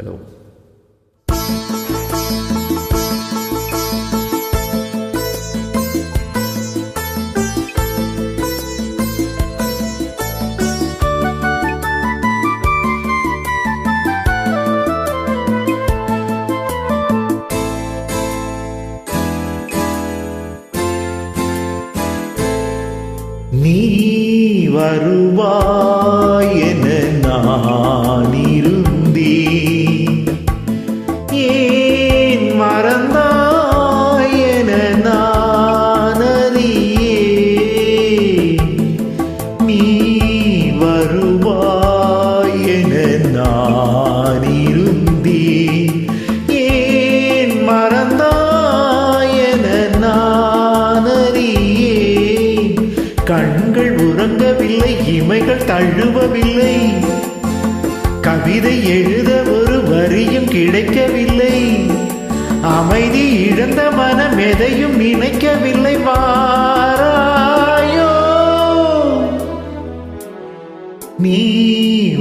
Hello. நீ வருவாய் என நான் இருந்தேன், ஏன் மறந்தாய் என நான் அறியேன். நீ வருவாய் என நான் இருந்தேன், ஏன் மறந்தாய் என நான் அறியேன். கண்கள் உறங்கவில்லை, இமைகள் தழுவவில்லை, கவிதை எழுத ஒரு வரியும் கிடைக்கவில்லை. அமைதி இழந்த மனம் எதையும் நினைக்கவில்லை. வாராயோ நீ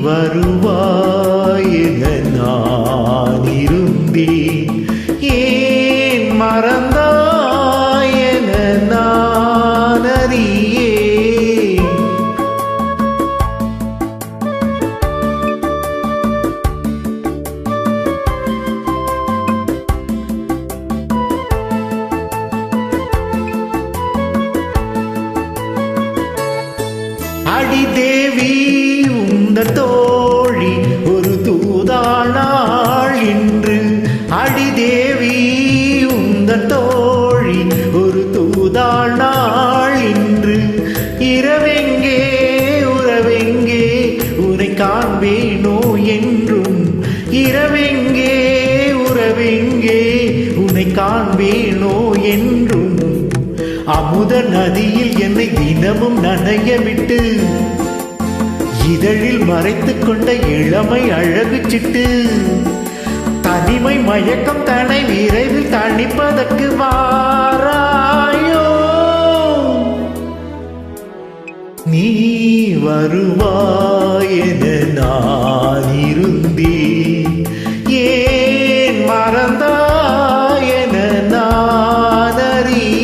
வருவாய் என நான் இருந்தேன், ஏன் மறந்தாய் என நான் அறியேன். அடி தேவி உந்த தோழி ஒரு தூதானாள் இன்று. அடி தேவி உந்த தோழி ஒரு தூதானாள் இன்று. இரவெங்கே உறவெங்கே உன்னை காண்பேனோ என்றும். இரவெங்கே உறவெங்கே உன்னை காண்பேனோ என்றும். அமுத நதியில் என்னை தினமும் நனைய விட்டு இதழில் மறைத்துக் கொண்ட இளமை அழகு சிட்டு. தனிமை மயக்கம் தன்னை விரைவில் தணிப்பதற்கு வாராயோ நீ வருவாய் என நான் இருந்தேன், ஏன் மறந்தாய் என நான் அறியேன்.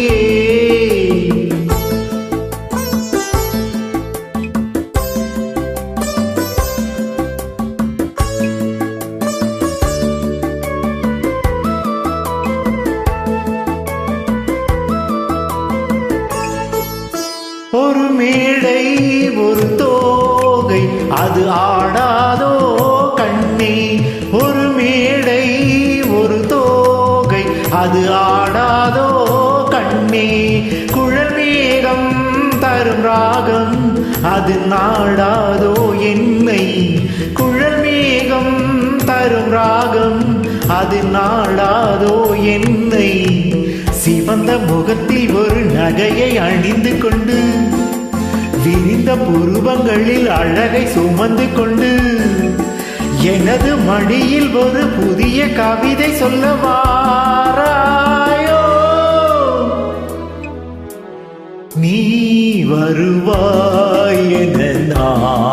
ஒரு மேடை ஒரு தோகை அது ஆடாதோ கண்ணே. ஒரு மேடை ஒரு தோகை அது ஆடாதோ கண்ணே. குழல் மேகம் தரும் ராகம் அது நாடாதோ என்னை. குழல் மேகம் தரும் ராகம் அது நாடாதோ என்னை. சிவந்த முகத்தில் ஒரு நகையை அணிந்து கொண்டு விரிந்த புருவங்களில் அழகை சுமந்து கொண்டு எனது மடியில் ஒரு புதிய கவிதை சொல்ல வாராயோ நீ வருவாய் என நான்